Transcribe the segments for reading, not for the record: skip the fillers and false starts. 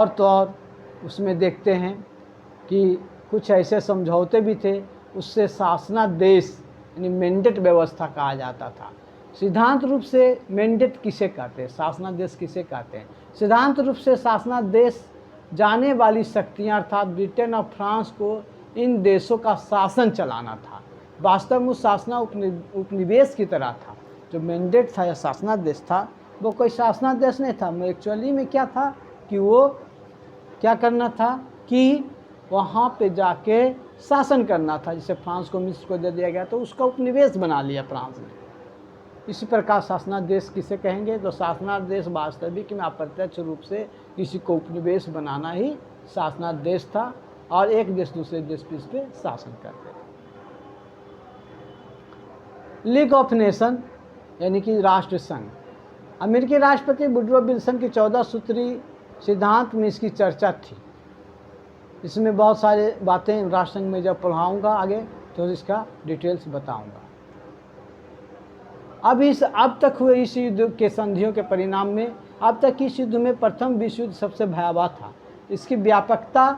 और तो और उसमें देखते हैं कि कुछ ऐसे समझौते भी थे, उससे शासनादेश यानी मैंडेट व्यवस्था कहा जाता था। सिद्धांत रूप से मैंडेट किसे कहते हैं, शासनादेश किसे कहते हैं? सिद्धांत रूप से शासनादेश जाने वाली शक्तियाँ अर्थात ब्रिटेन और फ्रांस को इन देशों का शासन चलाना था। वास्तव में उस उपनिवेश की तरह था। जो मैंडेट था या शासनादेश था वो कोई शासनादेश नहीं था, एक्चुअली में क्या था कि वो क्या करना था कि वहाँ पे जाके शासन करना था। जैसे फ्रांस को मिस्र को दे दिया गया तो उसका उपनिवेश बना लिया फ्रांस ने। इसी प्रकार शासनादेश किसे कहेंगे? तो शासनादेश वास्तविक में अप्रत्यक्ष रूप से किसी को उपनिवेश बनाना ही शासनादेश था और एक देश दूसरे देश पे इस पर शासन करते थे। लीग ऑफ नेशन यानी कि राष्ट्र संघ। अमेरिकी राष्ट्रपति वुडरो विल्सन की 14 सूत्री सिद्धांत में इसकी चर्चा थी। इसमें बहुत सारे बातें राष्ट्र संघ में जब पढ़ाऊँगा आगे तो इसका डिटेल्स बताऊँगा। अब तक हुए इस युद्ध के संधियों के परिणाम में अब तक इस युद्ध में प्रथम विश्व युद्ध सबसे भयावह था। इसकी व्यापकता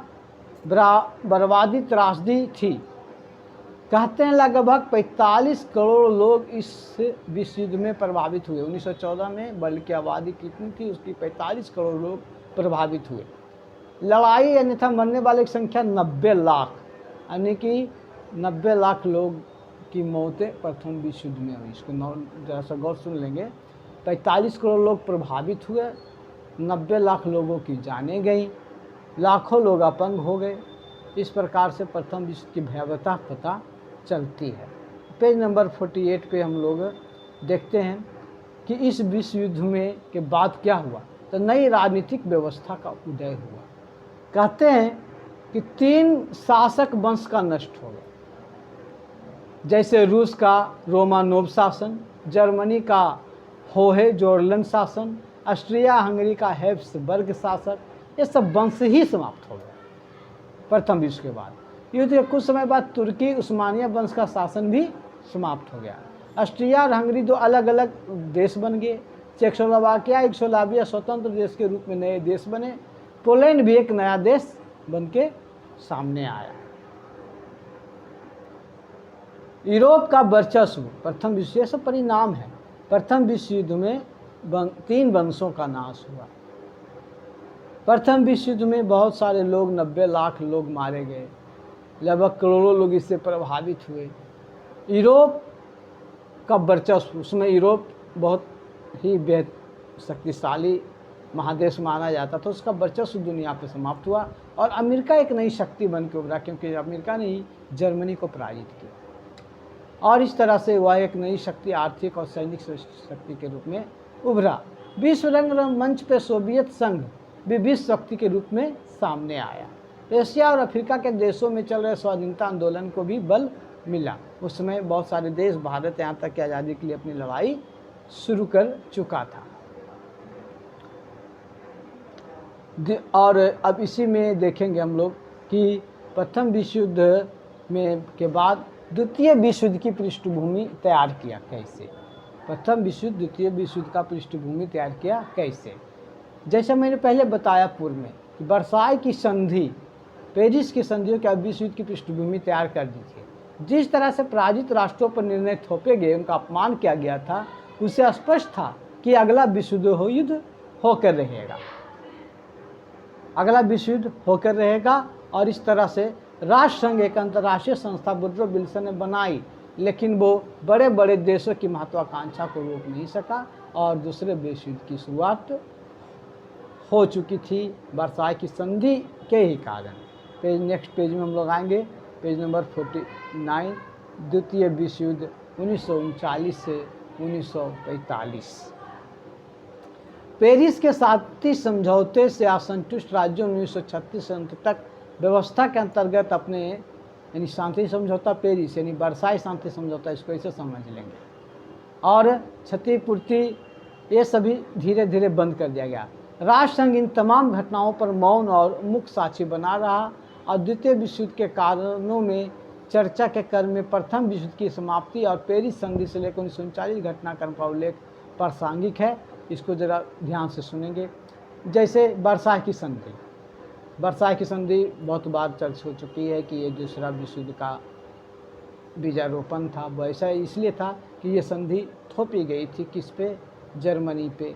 बर्बादी त्रासदी थी। कहते हैं लगभग 45 करोड़ लोग इस विश्व युद्ध में प्रभावित हुए। 1914 में वर्ल्ड की आबादी कितनी थी, उसकी 45 करोड़ लोग प्रभावित हुए। लड़ाई अन्यथा मरने वाले की संख्या 90 लाख यानी कि 90 लाख लोग की मौतें प्रथम विश्व युद्ध में हुई। इसको जरा सा गौर सुन लेंगे। 45 करोड़ लोग प्रभावित हुए, 90 लाख लोगों की जानें गई, लाखों लोग अपंग हो गए। इस प्रकार से प्रथम विश्व की भयावहता पता चलती है। पेज नंबर 48 पे हम लोग देखते हैं कि इस विश्व युद्ध में के बाद क्या हुआ। तो नई राजनीतिक व्यवस्था का उदय हुआ। कहते हैं कि 3 शासक वंश का नष्ट हो गया, जैसे रूस का रोमानोव शासन, जर्मनी का होहेजोर्लन शासन, ऑस्ट्रिया हंगरी का हैब्सबर्ग शासक, ये सब वंश ही समाप्त हो गए प्रथम विश्व के बाद। युद्ध के कुछ समय बाद तुर्की उस्मानिया वंश का शासन भी समाप्त हो गया। ऑस्ट्रिया और हंगरी 2 अलग अलग देश बन गए। चेकोस्लोवाकिया यूगोस्लाविया स्वतंत्र देश के रूप में नए देश बने। पोलैंड भी एक नया देश बन के सामने आया। यूरोप का वर्चस्व प्रथम विश्व, ये सब परिणाम है। प्रथम विश्व युद्ध में 3 वंशों का नाश हुआ। प्रथम विश्व युद्ध में बहुत सारे लोग, 90 लाख लोग मारे गए, लगभग करोड़ों लोग इससे प्रभावित हुए। यूरोप का वर्चस्व, उसमें यूरोप बहुत ही शक्तिशाली महादेश माना जाता था, उसका वर्चस्व दुनिया पे समाप्त हुआ और अमेरिका एक नई शक्ति बन के उभरा, क्योंकि अमेरिका ने ही जर्मनी को पराजित किया और इस तरह से वह एक नई शक्ति, आर्थिक और सैनिक शक्ति के रूप में उभरा। विश्व रंग मंच पे सोवियत संघ भी विश्व शक्ति के रूप में सामने आया। एशिया और अफ्रीका के देशों में चल रहे स्वाधीनता आंदोलन को भी बल मिला। उस समय बहुत सारे देश, भारत यहाँ तक कि आज़ादी के लिए अपनी लड़ाई शुरू कर चुका था। और अब इसी में देखेंगे हम लोग कि प्रथम विश्व युद्ध में के बाद द्वितीय विश्व युद्ध की पृष्ठभूमि तैयार किया कैसे। प्रथम विश्व युद्ध, द्वितीय विश्व युद्ध का पृष्ठभूमि तैयार किया कैसे। जैसे मैंने पहले बताया पूर्व में कि वर्साई की संधि, पेरिस की संधियों के विश्व युद्ध की पृष्ठभूमि तैयार कर दी थी। जिस तरह से पराजित राष्ट्रों पर निर्णय थोपे गए, उनका अपमान किया गया था, उससे स्पष्ट था कि अगला विश्व युद्ध होकर रहेगा, अगला विश्व युद्ध होकर रहेगा। और इस तरह से राष्ट्र संघ एक अंतर्राष्ट्रीय संस्था वुडरो विल्सन ने बनाई, लेकिन वो बड़े बड़े देशों की महत्वाकांक्षा को रोक नहीं सका और दूसरे विश्व युद्ध की शुरुआत हो चुकी थी वर्साई की संधि के ही कारण। नेक्स्ट पेज में हम लोग आएंगे, पेज नंबर 49, द्वितीय विश्व युद्ध 1939 से 1945। पेरिस के शांति समझौते से असंतुष्ट राज्यों ने 1936 अंत तक व्यवस्था के अंतर्गत अपने, यानी शांति समझौता पेरिस यानी वर्साई शांति समझौता, इसको ऐसे समझ लेंगे, और क्षतिपूर्ति ये सभी धीरे धीरे बंद कर दिया गया। राष्ट्र संघ इन तमाम घटनाओं पर मौन और मुख्य साक्षी बना रहा और द्वितीय विश्व युद्ध के कारणों में चर्चा के क्रम में प्रथम विश्व युद्ध की समाप्ति और पेरिस संधि से लेकर 1939 घटनाक्रम का उल्लेख प्रासंगिक है। इसको ज़रा ध्यान से सुनेंगे। जैसे वर्साई की संधि, वर्साई की संधि बहुत बार चर्चा हो चुकी है कि ये दूसरा विश्व युद्ध का बीजारोपण था। वो ऐसा इसलिए था कि ये संधि थोपी गई थी किस पे, जर्मनी पे,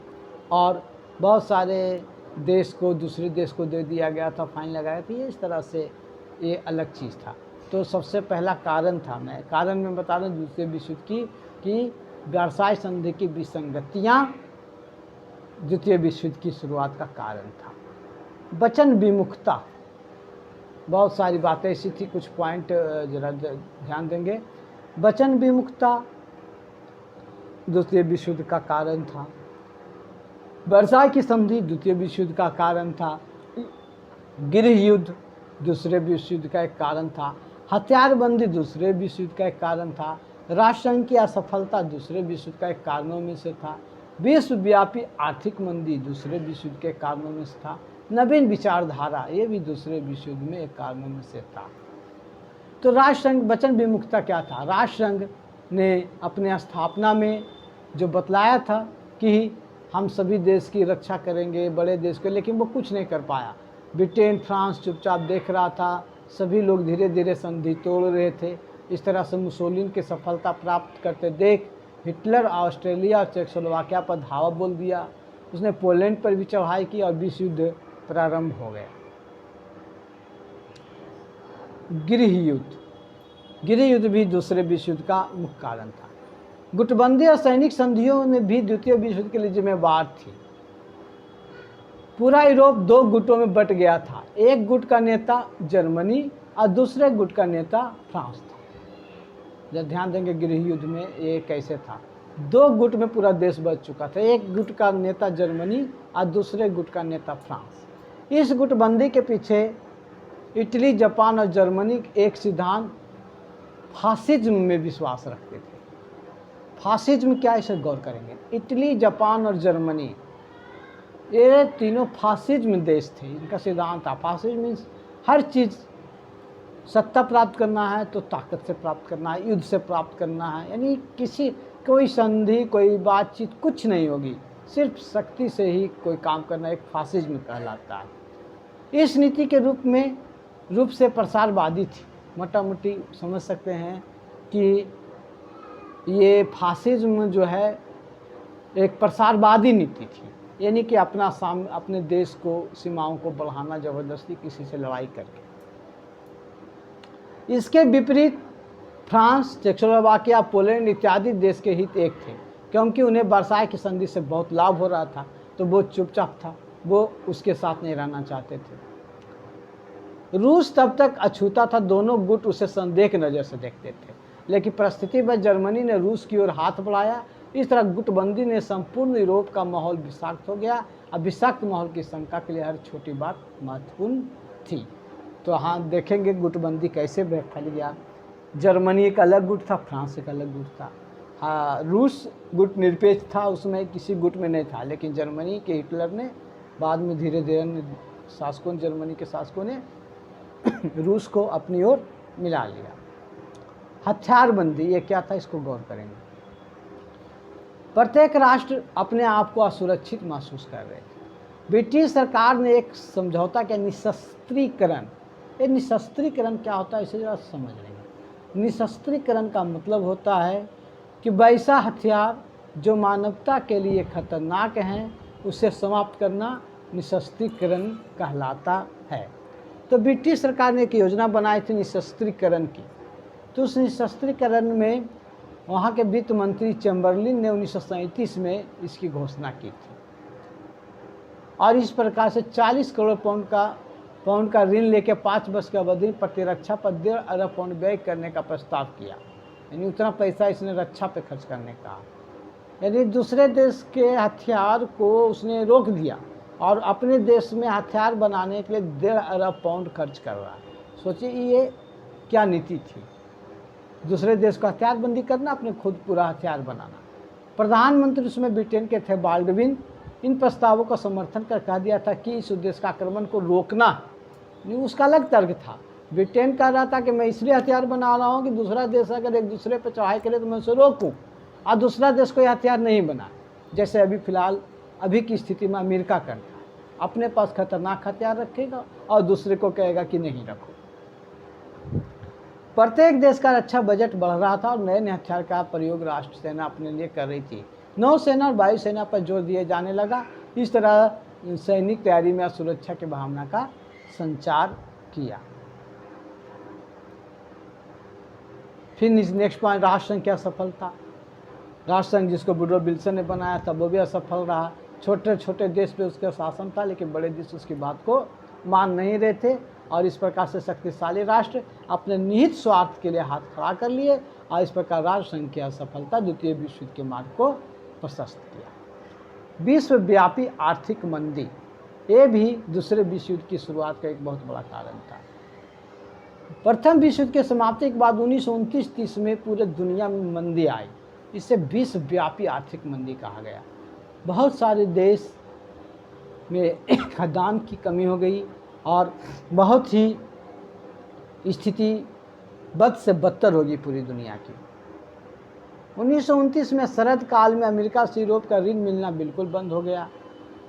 और बहुत सारे देश को दूसरे देश को दे दिया गया था, फाइन लगाया था। ये इस तरह से ये अलग चीज़ था। तो सबसे पहला कारण था, मैं कारण में बता रहा हूँ दूसरे विश्व युद्ध की, कि वर्साई संधि की विसंगतियाँ द्वितीय विश्व युद्ध की शुरुआत का कारण था। वचन विमुखता, बहुत सारी बातें ऐसी थी, कुछ पॉइंट जरा ध्यान देंगे। वचन विमुखता द्वितीय विश्व युद्ध का कारण था। वर्साई की संधि द्वितीय विश्व युद्ध का कारण था। गृह युद्ध दूसरे विश्व युद्ध का एक कारण था। हथियारबंदी दूसरे विश्व युद्ध का एक कारण था। राष्ट्रसंघ की असफलता दूसरे विश्व युद्ध का एक कारणों में से था। विश्वव्यापी आर्थिक मंदी दूसरे विश्व युद्ध के कारणों में से था। नवीन विचारधारा ये भी दूसरे विश्व युद्ध में एक कारणों में से था। तो राष्ट्रसंघ, वचन विमुखता क्या था? राष्ट्रसंघ ने अपने स्थापना में जो बतलाया था कि हम सभी देश की रक्षा करेंगे, बड़े देश के, लेकिन वो कुछ नहीं कर पाया। ब्रिटेन, फ्रांस चुपचाप देख रहा था। सभी लोग धीरे धीरे संधि तोड़ रहे थे। इस तरह से मुसोलिनी की सफलता प्राप्त करते देख हिटलर ऑस्ट्रेलिया और चेकोस्लोवाकिया पर धावा बोल दिया। उसने पोलैंड पर भी चढ़ाई की और विश्व युद्ध प्रारंभ हो गया। गृह युद्ध, गृह युद्ध भी दूसरे विश्व युद्ध का मुख्य कारण था। गुटबंदी और सैनिक संधियों ने भी द्वितीय विश्व युद्ध के लिए जिम्मेवार थी। पूरा यूरोप दो गुटों में बट गया था। एक गुट का नेता जर्मनी और दूसरे गुट का नेता फ्रांस था। जब ध्यान देंगे गृह युद्ध में ये कैसे था, दो गुट में पूरा देश बच चुका था। एक गुट का नेता जर्मनी और दूसरे गुट का नेता फ्रांस। इस गुटबंदी के पीछे इटली, जापान और जर्मनी एक सिद्धांत फासिज्म में विश्वास रखते थे। फासिज्म क्या, इसे गौर करेंगे। इटली, जापान और जर्मनी ये तीनों फासिज्म देश थे। इनका सिद्धांत था फासिज्म मीन्स हर चीज़ सत्ता प्राप्त करना है तो ताकत से प्राप्त करना है, युद्ध से प्राप्त करना है, यानी किसी कोई संधि, कोई बातचीत कुछ नहीं होगी, सिर्फ शक्ति से ही कोई काम करना एक फासिज्म कहलाता है। इस नीति के रूप से प्रसारवादी थी। मोटा मोटी समझ सकते हैं कि ये फासिज्म जो है एक प्रसारवादी नीति थी, यानी कि अपने देश को, सीमाओं को बढ़ाना ज़बरदस्ती किसी से लड़ाई करके। इसके विपरीत फ्रांस, चेकोस्लोवाकिया, पोलैंड इत्यादि देश के हित एक थे, क्योंकि उन्हें वर्साई की संधि से बहुत लाभ हो रहा था, तो वो चुपचाप था, वो उसके साथ नहीं रहना चाहते थे। रूस तब तक अछूता था, दोनों गुट उसे संदेह की नज़र से देखते थे, लेकिन परिस्थिति में जर्मनी ने रूस की ओर हाथ बढ़ाया। इस तरह गुटबंदी ने संपूर्ण यूरोप का माहौल विषाक्त हो गया। अब विषाक्त माहौल की शंका के लिए हर छोटी बात महत्वपूर्ण थी। तो हाँ, देखेंगे गुटबंदी कैसे फैल गया। जर्मनी एक अलग गुट था, फ्रांस एक अलग गुट था। हाँ, रूस गुट निरपेक्ष था, उसमें किसी गुट में नहीं था, लेकिन जर्मनी के हिटलर ने बाद में धीरे धीरे जर्मनी के शासकों ने रूस को अपनी ओर मिला लिया। हथियारबंदी ये क्या था, इसको गौर करेंगे। प्रत्येक राष्ट्र अपने आप को असुरक्षित महसूस कर रहे थे। ब्रिटिश सरकार ने एक समझौता किया, निशस्त्रीकरण। ये निशस्त्रीकरण क्या होता है, इसे जरा समझ लेंगे। निशस्त्रीकरण का मतलब होता है कि वैसा हथियार जो मानवता के लिए खतरनाक हैं, उसे समाप्त करना निशस्त्रीकरण कहलाता है। तो ब्रिटिश सरकार ने एक योजना बनाई थी निशस्त्रीकरण की। तो उस निशस्त्रीकरण में वहाँ के वित्त मंत्री चैम्बरलिन ने 1937 में इसकी घोषणा की थी, और इस प्रकार से 40 करोड़ पाउंड का ऋण लेकर 5 वर्ष की अवधि में प्रतिरक्षा पर 1.5 अरब पाउंड व्यय करने का प्रस्ताव किया। यानी उतना पैसा इसने रक्षा पे खर्च करने का, यानी दूसरे देश के हथियार को उसने रोक दिया और अपने देश में हथियार बनाने के लिए 1.5 अरब पाउंड खर्च कर रहा है। सोचिए ये क्या नीति थी, दूसरे देश को हथियारबंदी करना, अपने खुद पूरा हथियार बनाना। प्रधानमंत्री उसमें ब्रिटेन के थे बाल्डविन। इन प्रस्तावों का समर्थन कर कह दिया था कि इस उद्देश्य का आक्रमण को रोकना, नहीं उसका अलग तर्क था। ब्रिटेन कह रहा था कि मैं इसलिए हथियार बना रहा हूँ कि दूसरा देश अगर एक दूसरे पर चढ़ाई करे तो मैं उसे रोकूँ, और दूसरा देश कोई हथियार नहीं बनाए, जैसे अभी फ़िलहाल अभी की स्थिति में अमेरिका करता है। अपने पास खतरनाक हथियार रखेगा और दूसरे को कहेगा कि नहीं रखो। प्रत्येक देश का रक्षा बजट बढ़ रहा था और नए नए हथियार का प्रयोग राष्ट्र सेना अपने लिए कर रही थी। नौसेना और वायुसेना पर जोर दिए जाने लगा। इस तरह सैनिक तैयारी में सुरक्षा की भावना का संचार किया। फिर नेक्स्ट पॉइंट, राष्ट्र संघ की असफलता। राष्ट्र संघ जिसको वुडरो विल्सन ने बनाया था वो भी असफल रहा। छोटे छोटे देश पे उसका शासन था, लेकिन बड़े देश उसकी बात को मान नहीं रहे थे और इस प्रकार से शक्तिशाली राष्ट्र अपने निहित स्वार्थ के लिए हाथ खड़ा कर लिए और इस प्रकार राष्ट्र संघ की असफलता द्वितीय विश्व युद्ध के मार्ग को प्रशस्त किया। विश्वव्यापी आर्थिक मंदी, ये भी दूसरे विश्व युद्ध की शुरुआत का एक बहुत बड़ा कारण था। प्रथम विश्व युद्ध के समाप्ति के बाद 1929-30 में पूरे दुनिया में मंदी आई। इसे विश्वव्यापी आर्थिक मंदी कहा गया। बहुत सारे देश में खाद्यान्न की कमी हो गई और बहुत ही स्थिति बद से बदतर होगी पूरी दुनिया की। 1929 में शरद काल में अमेरिका से यूरोप का ऋण मिलना बिल्कुल बंद हो गया।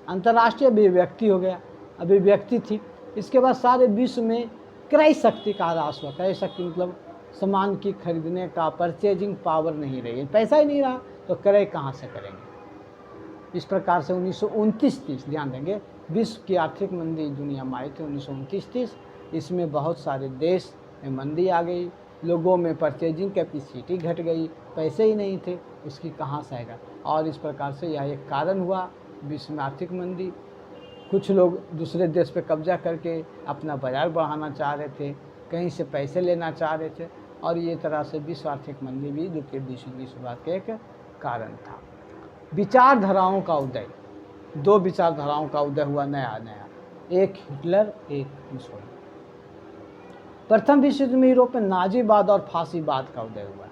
अंतर्राष्ट्रीय अभिव्यक्ति हो गया, अभिव्यक्ति थी। इसके बाद सारे विश्व में क्रय शक्ति का ह्रास हुआ। क्रय शक्ति मतलब सामान की खरीदने का परचेजिंग पावर नहीं रही, पैसा ही नहीं रहा तो क्रय कहाँ से करेंगे। इस प्रकार से 1929-30 ध्यान देंगे, विश्व की आर्थिक मंदी दुनिया में आई थी 1929-30। इसमें बहुत सारे देश में मंदी आ गई, लोगों में परचेजिंग कैपेसिटी घट गई, पैसे ही नहीं थे, उसकी कहाँ से आएगा। और इस प्रकार से यह एक कारण हुआ विश्व में आर्थिक मंदी। कुछ लोग दूसरे देश पे कब्जा करके अपना बाजार बढ़ाना चाह रहे थे, कहीं से पैसे लेना चाह रहे थे और ये तरह से विश्व आर्थिक मंदी भी द्वितीय विश्व युद्ध की शुरुआत का एक कारण था। विचारधाराओं का उदय, दो विचारधाराओं का उदय हुआ नया नया, एक हिटलर एक मुसोलिनी। प्रथम विश्व युद्ध में यूरोप में नाजीवाद और फांसीवाद का उदय हुआ।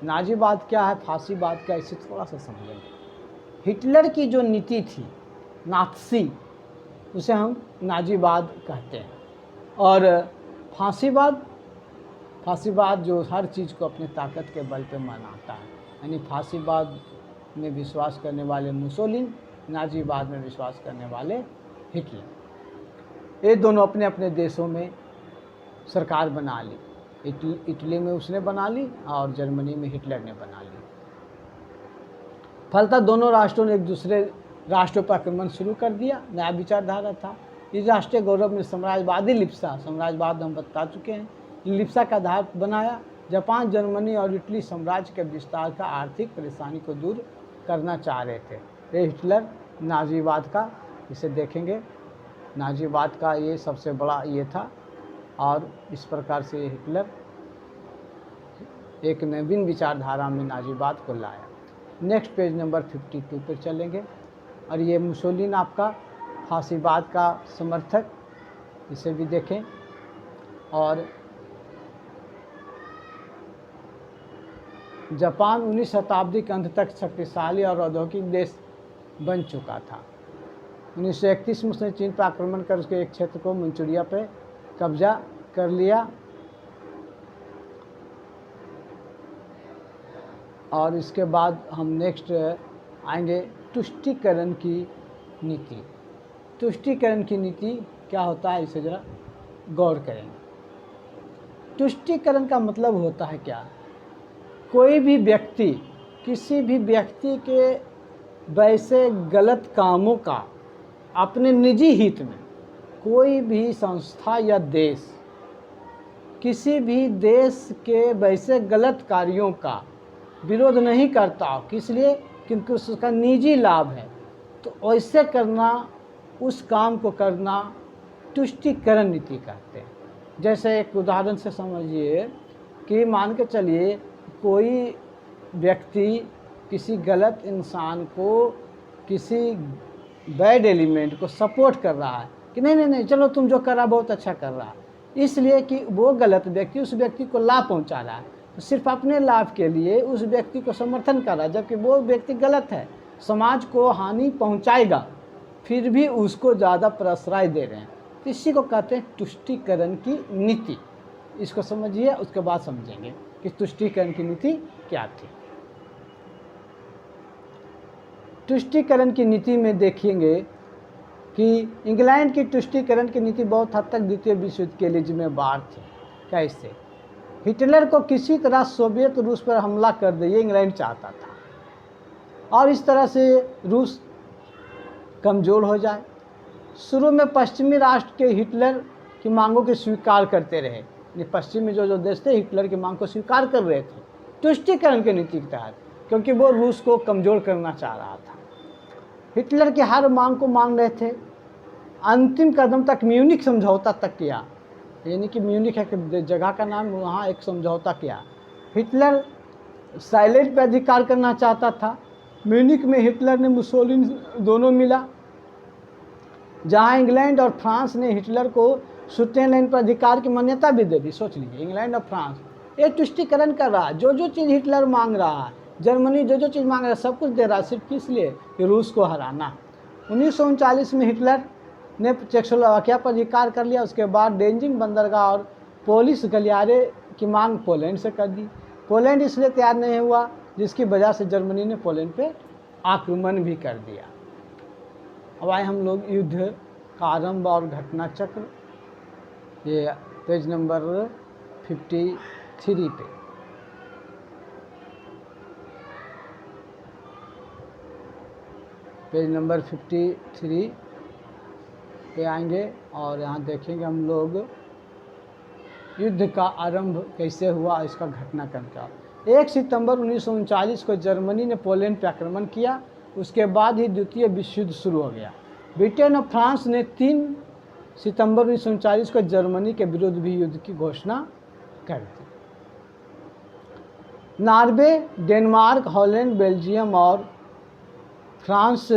नाजीवाद क्या है, फांसीवाद क्या है, इसे थोड़ा सा समझेंगे। हिटलर की जो नीति थी नात्सी, उसे हम नाजीवाद कहते हैं। और फांसीवाद जो हर चीज़ को अपने ताकत के बल पे मनाता है, यानी फांसीवाद में विश्वास करने वाले मुसोलिनी, नाजीवाद में विश्वास करने वाले हिटलर। ये दोनों अपने अपने देशों में सरकार बना ली। इटली में उसने बना ली और जर्मनी में हिटलर ने बना ली। फलतः दोनों राष्ट्रों ने एक दूसरे राष्ट्रों पर आक्रमण शुरू कर दिया। नया विचारधारा था। इस राष्ट्रीय गौरव में साम्राज्यवादी लिप्सा, साम्राज्यवाद हम बता चुके हैं, लिप्सा का आधार बनाया। जापान, जर्मनी और इटली साम्राज्य के विस्तार का आर्थिक परेशानी को दूर करना चाह रहे थे। ये हिटलर नाजीवाद का, इसे देखेंगे, नाजीवाद का ये सबसे बड़ा ये था। और इस प्रकार से हिटलर एक नवीन विचारधारा में नाजीवाद को लाया। नेक्स्ट पेज नंबर 52 पर चलेंगे। और ये मुसोलिनी आपका फांसीवाद का समर्थक, इसे भी देखें। और जापान 19वीं शताब्दी के अंत तक शक्तिशाली और औद्योगिक देश बन चुका था। 1931 में उसने चीन पर आक्रमण कर उसके एक क्षेत्र को मंचूरिया पे कब्जा कर लिया। और इसके बाद हम नेक्स्ट आएंगे तुष्टीकरण की नीति। तुष्टीकरण की नीति क्या होता है, इसे ज़रा गौर करेंगे। तुष्टीकरण का मतलब होता है क्या, कोई भी व्यक्ति किसी भी व्यक्ति के वैसे गलत कामों का अपने निजी हित में, कोई भी संस्था या देश किसी भी देश के वैसे गलत कार्यों का विरोध नहीं करता, किस लिए, क्योंकि उसका निजी लाभ है, तो ऐसे करना, उस काम को करना तुष्टीकरण नीति कहते हैं। जैसे एक उदाहरण से समझिए कि मान के चलिए कोई व्यक्ति किसी गलत इंसान को, किसी बैड एलिमेंट को सपोर्ट कर रहा है कि नहीं नहीं नहीं चलो तुम जो कर रहा बहुत अच्छा कर रहा है, इसलिए कि वो गलत व्यक्ति उस व्यक्ति को लाभ पहुंचा रहा है, तो सिर्फ अपने लाभ के लिए उस व्यक्ति को समर्थन कर रहा है, जबकि वो व्यक्ति गलत है, समाज को हानि पहुंचाएगा, फिर भी उसको ज़्यादा प्रश्रय दे रहे हैं। तो इसी को कहते हैं तुष्टीकरण की नीति। इसको समझिए, उसके बाद समझेंगे कि तुष्टीकरण की नीति क्या थी। तुष्टीकरण की नीति में देखेंगे कि इंग्लैंड की तुष्टीकरण की नीति बहुत हद तक द्वितीय विश्व युद्ध के लिए जिम्मेवार थी। कैसे? हिटलर को किसी तरह सोवियत रूस पर हमला कर दे, ये इंग्लैंड चाहता था और इस तरह से रूस कमज़ोर हो जाए। शुरू में पश्चिमी राष्ट्र के हिटलर की मांगों को स्वीकार करते रहे। ये पश्चिमी जो देश थे हिटलर की मांग को स्वीकार कर रहे थे तुष्टीकरण की नीति के तहत, क्योंकि वो रूस को कमज़ोर करना चाह रहा था। हिटलर की हर मांग को मान रहे थे। अंतिम कदम तक म्यूनिख समझौता तक किया, यानी कि म्यूनिख एक जगह का नाम, वहाँ एक समझौता किया। हिटलर साइलेंट पर अधिकार करना चाहता था। म्यूनिख में हिटलर ने मुसोलिनी दोनों मिला। जहाँ इंग्लैंड और फ्रांस ने हिटलर को स्विट्जरलैंड पर अधिकार की मान्यता भी दे दी। सोच लीजिए, इंग्लैंड और फ्रांस ये तुष्टीकरण कर रहा है। जो चीज़ हिटलर मांग रहा है, जर्मनी जो चीज़ मांग रहा है, सब कुछ दे रहा है, सिर्फ किस लिए? कि रूस को हराना। 1939 में हिटलर ने चेकोस्लोवाकिया पर अधिकार कर लिया। उसके बाद डेंजिंग बंदरगाह और पोलिश गलियारे की मांग पोलैंड से कर दी। पोलैंड इसलिए तैयार नहीं हुआ, जिसकी वजह से जर्मनी ने पोलैंड पे आक्रमण भी कर दिया। अब आए हम लोग युद्ध का आरंभ और घटना चक्र, ये पेज नंबर 53 पे। पेज नंबर 53 पे आएंगे और यहाँ देखेंगे हम लोग युद्ध का आरंभ कैसे हुआ, इसका घटनाक्रम क्या। 1 सितंबर 1939 को जर्मनी ने पोलैंड पर आक्रमण किया। उसके बाद ही द्वितीय विश्व युद्ध शुरू हो गया। ब्रिटेन और फ्रांस ने 3 सितंबर 1939 को जर्मनी के विरुद्ध भी युद्ध की घोषणा कर दी। नॉर्वे, डेनमार्क, हॉलैंड, बेल्जियम और फ्रांस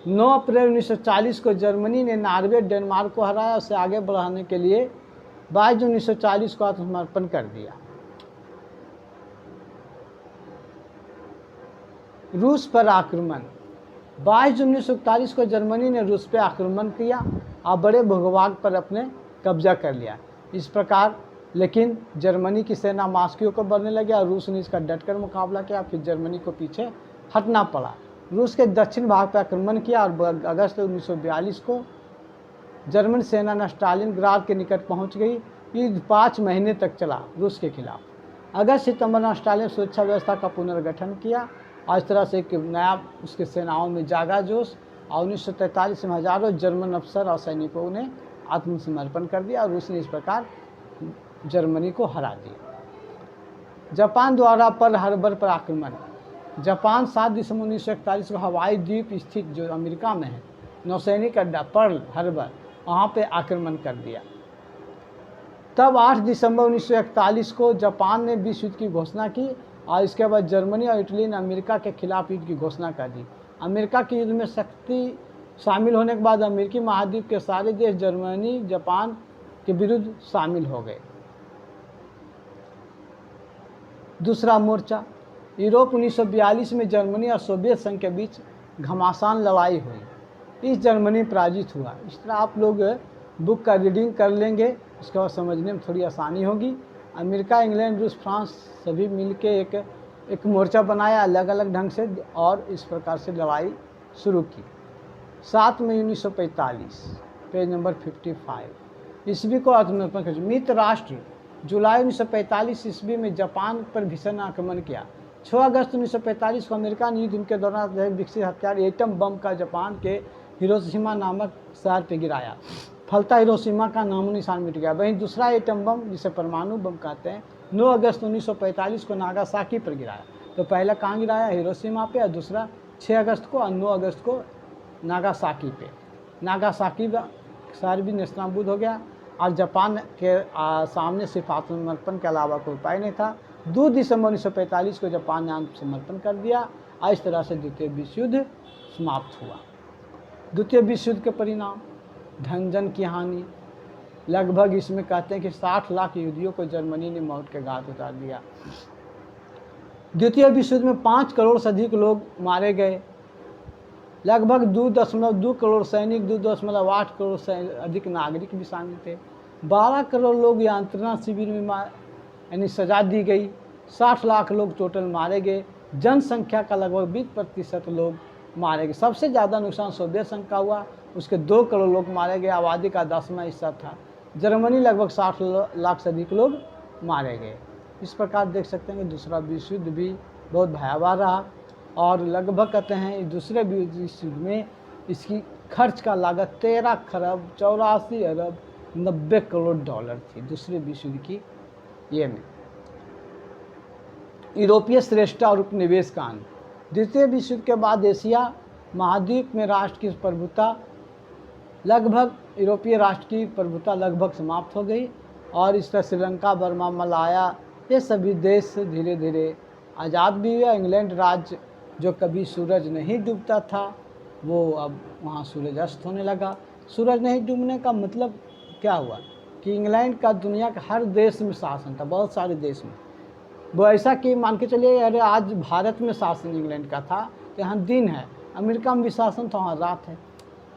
9 अप्रैल 1940 को जर्मनी ने नॉर्वे, डेनमार्क को हराया। उसे आगे बढ़ाने के लिए 22 जून 1940 को आत्मसमर्पण कर दिया। रूस पर आक्रमण। 22 जून 1941 को जर्मनी ने रूस पर आक्रमण किया और बड़े भूभाग पर अपने कब्जा कर लिया। इस प्रकार लेकिन जर्मनी की सेना मॉस्को को बढ़ने लगी और रूस ने इसका डटकर मुकाबला किया। फिर जर्मनी को पीछे हटना पड़ा। रूस के दक्षिण भाग पर आक्रमण किया और अगस्त 1942 को जर्मन सेना ने स्टालिनग्राद के निकट पहुंच गई। युद्ध 5 महीने तक चला रूस के खिलाफ। अगस्त सितंबर में स्टालिन सुरक्षा व्यवस्था का पुनर्गठन किया और इस तरह से एक नया उसके सेनाओं में जागा जोश। और 1943 में हजारों जर्मन अफसर और सैनिकों ने आत्मसमर्पण कर दिया और रूस ने इस प्रकार जर्मनी को हरा दिया। जापान द्वारा पर्ल हार्बर पर आक्रमण। जापान 7 दिसंबर 1941 को हवाई द्वीप स्थित जो अमेरिका में है नौसैनिक अड्डा पर्ल हार्बर, वहाँ पे आक्रमण कर दिया। तब 8 दिसंबर 1941 को जापान ने विश्व युद्ध की घोषणा की और इसके बाद जर्मनी और इटली ने अमेरिका के खिलाफ युद्ध की घोषणा कर दी। अमेरिका के युद्ध में शक्ति शामिल होने के बाद अमेरिकी महाद्वीप के सारे देश जर्मनी जापान के विरुद्ध शामिल हो गए। दूसरा मोर्चा। यूरोप 1942 में जर्मनी और सोवियत संघ के बीच घमासान लड़ाई हुई। इस जर्मनी पराजित हुआ। इस तरह आप लोग बुक का रीडिंग कर लेंगे, उसके बाद समझने में थोड़ी आसानी होगी। अमेरिका, इंग्लैंड, रूस, फ्रांस सभी मिलके एक मोर्चा बनाया अलग अलग ढंग से और इस प्रकार से लड़ाई शुरू की। 7 मई 1945 पेज नंबर 55 ईस्वी को आत्मसमर्पण कर। मित्र राष्ट्र जुलाई 1945 ईस्वी में जापान पर भीषण आक्रमण किया। 6 अगस्त 1945 को अमेरिका ने युद्ध के दौरान विकसित हथियार एटम बम का जापान के हिरोशिमा नामक शहर पर गिराया। फलता हिरोशिमा का नामो निशान मिट गया। वहीं दूसरा एटम बम, जिसे परमाणु बम कहते हैं, 9 अगस्त 1945 को नागासाकी पर गिराया। तो पहला कहाँ गिराया? हिरोशिमा पे, और दूसरा 6 अगस्त को और 9 अगस्त को नागासाकी पे। नागासाकी शहर भी नेस्तनाबूद हो गया और जापान के सामने सिर्फ आत्मसमर्पण के अलावा कोई उपाय नहीं था। 2 दिसंबर 1945 को जापान ने आत्मसमर्पण कर दिया और इस तरह से द्वितीय विश्व युद्ध समाप्त हुआ। द्वितीय विश्व युद्ध के परिणाम। धन जन की हानि। लगभग इसमें कहते हैं कि 60 लाख यहूदियों को जर्मनी ने मौत के घाट उतार दिया। द्वितीय विश्व युद्ध में 5 करोड़ से अधिक लोग मारे गए। लगभग 2.2 करोड़ सैनिक, 2.8 करोड़ से अधिक नागरिक भी शामिल थे। 12 करोड़ लोग यांत्रणा शिविर में यानी सजा दी गई। 60 लाख लोग टोटल मारे गए। जनसंख्या का लगभग 20% लोग मारे गए। सबसे ज़्यादा नुकसान सोवियत संघ का हुआ, उसके 2 करोड़ लोग मारे गए, आबादी का 10वां हिस्सा था। जर्मनी लगभग 60 लाख से अधिक लोग मारे गए। इस प्रकार देख सकते हैं कि दूसरा विश्व युद्ध भी बहुत भयावह रहा और लगभग कहते हैं दूसरे विश्व युद्ध में इसकी खर्च का लागत 13 खरब 84 अरब 90 करोड़ डॉलर थी दूसरे विश्व युद्ध की ये में। यूरोपीय श्रेष्ठता और उपनिवेश का अंत। द्वितीय विश्व युद्ध के बाद एशिया महाद्वीप में राष्ट्र की प्रभुता लगभग यूरोपीय राष्ट्र की प्रभुता लगभग समाप्त हो गई और इस तरह श्रीलंका, बर्मा, मलाया ये सभी देश धीरे धीरे आज़ाद भी हुआ। इंग्लैंड राज्य जो कभी सूरज नहीं डूबता था वो अब वहाँ सूरज अस्त होने लगा। सूरज नहीं डूबने का मतलब क्या हुआ कि इंग्लैंड का दुनिया के हर देश में शासन था, बहुत सारे देश में। वो ऐसा कि मान के चलिए अरे आज भारत में शासन इंग्लैंड का था तो यहाँ दिन है, अमेरिका में भी शासन था वहाँ रात है,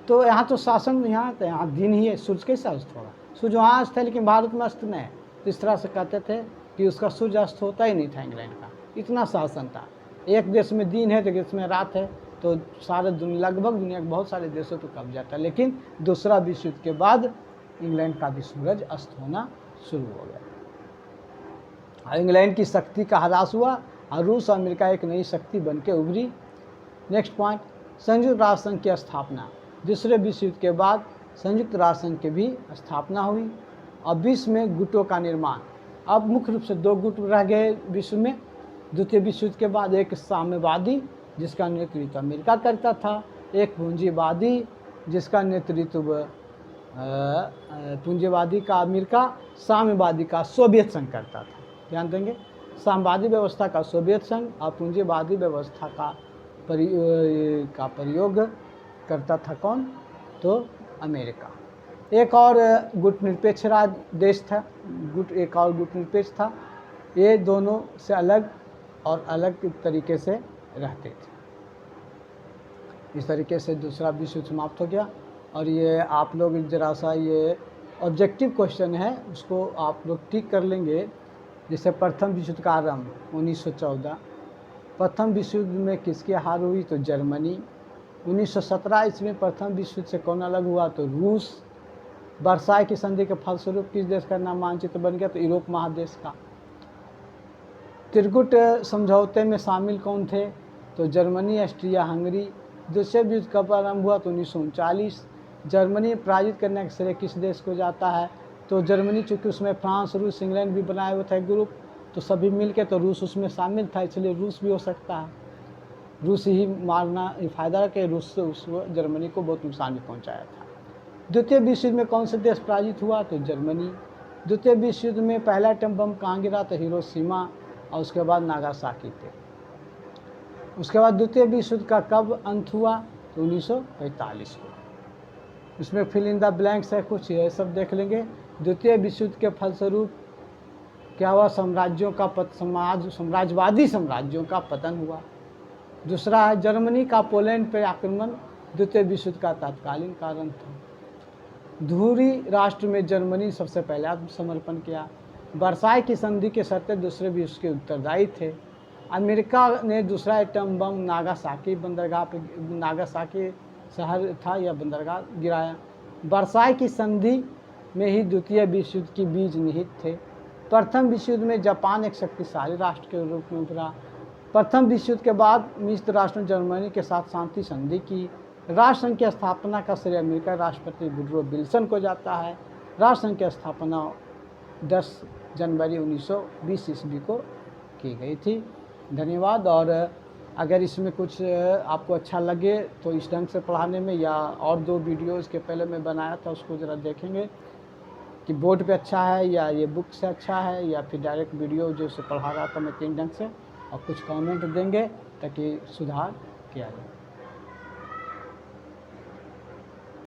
तो यहाँ तो शासन यहाँ तो यहाँ दिन ही है। सूर्य कैसे अस्त होगा? सूर्य वहाँ अस्त है लेकिन भारत में अस्त नहीं है। तो इस तरह से कहते थे कि उसका सूर्य अस्त होता ही नहीं था इंग्लैंड का, इतना शासन था। एक देश में दिन है तो एक देश में रात है, तो सारे दुनिया लगभग दुनिया के बहुत सारे देशों पर कब्जा था। लेकिन दूसरा विश्व युद्ध के बाद इंग्लैंड का भी सूरज अस्त होना शुरू हो गया। इंग्लैंड की शक्ति का ह्रास हुआ और रूस और अमेरिका एक नई शक्ति बन के उभरी। नेक्स्ट पॉइंट, संयुक्त राष्ट्र संघ की स्थापना। दूसरे विश्व युद्ध के बाद संयुक्त राष्ट्र संघ की भी स्थापना हुई और विश्व में गुटों का निर्माण। अब मुख्य रूप से 2 गुट रह गए विश्व में द्वितीय विश्व युद्ध के बाद। एक साम्यवादी जिसका नेतृत्व अमेरिका करता था, एक पूंजीवादी जिसका नेतृत्व पूंजीवादी का अमेरिका, साम्यवादी का सोवियत संघ करता था। ध्यान देंगे, साम्यवादी व्यवस्था का सोवियत संघ और पूंजीवादी व्यवस्था का प्रयोग करता था कौन? तो अमेरिका। एक और गुट निरपेक्ष देश था, एक और गुट निरपेक्ष था। ये दोनों से अलग और अलग तरीके से रहते थे। इस तरीके से दूसरा विश्व युद्ध समाप्त हो गया। और ये आप लोग जरा सा ये ऑब्जेक्टिव क्वेश्चन है, उसको आप लोग ठीक कर लेंगे। जैसे प्रथम विश्व युद्ध का आरंभ 1914, प्रथम विश्व युद्ध में किसकी हार हुई? तो जर्मनी। 1917 ईस्वी में प्रथम विश्व युद्ध से कौन अलग हुआ? तो रूस। वर्साई की संधि के फलस्वरूप किस देश का नाम मानचित्र बन गया? तो यूरोप महादेश का। त्रिकूट समझौते में शामिल कौन थे? तो जर्मनी, ऑस्ट्रिया, हंगरी। दूसरे विश्व कब आरंभ हुआ? तो 1939। जर्मनी पराजित करने का श्रेय किस देश को जाता है? तो जर्मनी, चूँकि उसमें फ्रांस, रूस, इंग्लैंड भी बनाए हुए थे ग्रुप, तो सभी मिल के, तो रूस उसमें शामिल था, इसलिए रूस भी हो सकता है। रूस ही मारना फ़ायदा है कि रूस से उस जर्मनी को बहुत नुकसान भी पहुंचाया था। द्वितीय विश्व युद्ध में कौन से देश पराजित हुआ? तो जर्मनी। द्वितीय विश्व युद्ध में पहला एटम बम कहाँ गिरा? तो हिरोशिमा और उसके बाद नागासाकी थे। उसके बाद द्वितीय विश्व युद्ध का कब अंत हुआ? तो 1945 को। इसमें फिल इन द ब्लैंक्स है कुछ, ये सब देख लेंगे। द्वितीय विश्व युद्ध के फलस्वरूप क्या हुआ? साम्राज्यों का साम्राज्यवादी साम्राज्यों का पतन हुआ। दूसरा है जर्मनी का पोलैंड पर आक्रमण द्वितीय विश्व युद्ध का तत्कालीन कारण था। धुरी राष्ट्र में जर्मनी सबसे पहले आत्मसमर्पण किया। वर्साई की संधि के शर्तें दूसरे विश्व के उत्तरदायी थे। अमेरिका ने दूसरा एटम बम नागासाकी बंदरगाह पर, नागासाकी शहर था या बंदरगाह, गिराया। वर्साई की संधि में ही द्वितीय विश्व युद्ध की बीज निहित थे। प्रथम विश्व युद्ध में जापान एक शक्तिशाली राष्ट्र के रूप में उभरा। प्रथम विश्व युद्ध के बाद मित्र राष्ट्र ने जर्मनी के साथ शांति संधि की। राष्ट्र संघ की स्थापना का श्रेय अमेरिका राष्ट्रपति वुडरो विल्सन को जाता है। राष्ट्र संघ की स्थापना 10 जनवरी 1920 ईस्वी को की गई थी। धन्यवाद। और अगर इसमें कुछ आपको अच्छा लगे तो इस ढंग से पढ़ाने में, या और 2 वीडियो इसके पहले मैं बनाया था उसको ज़रा देखेंगे कि बोर्ड पे अच्छा है या ये बुक से अच्छा है या फिर डायरेक्ट वीडियो जो से पढ़ा रहा था मैं 3 ढंग से, और कुछ कमेंट देंगे ताकि सुधार किया जाए।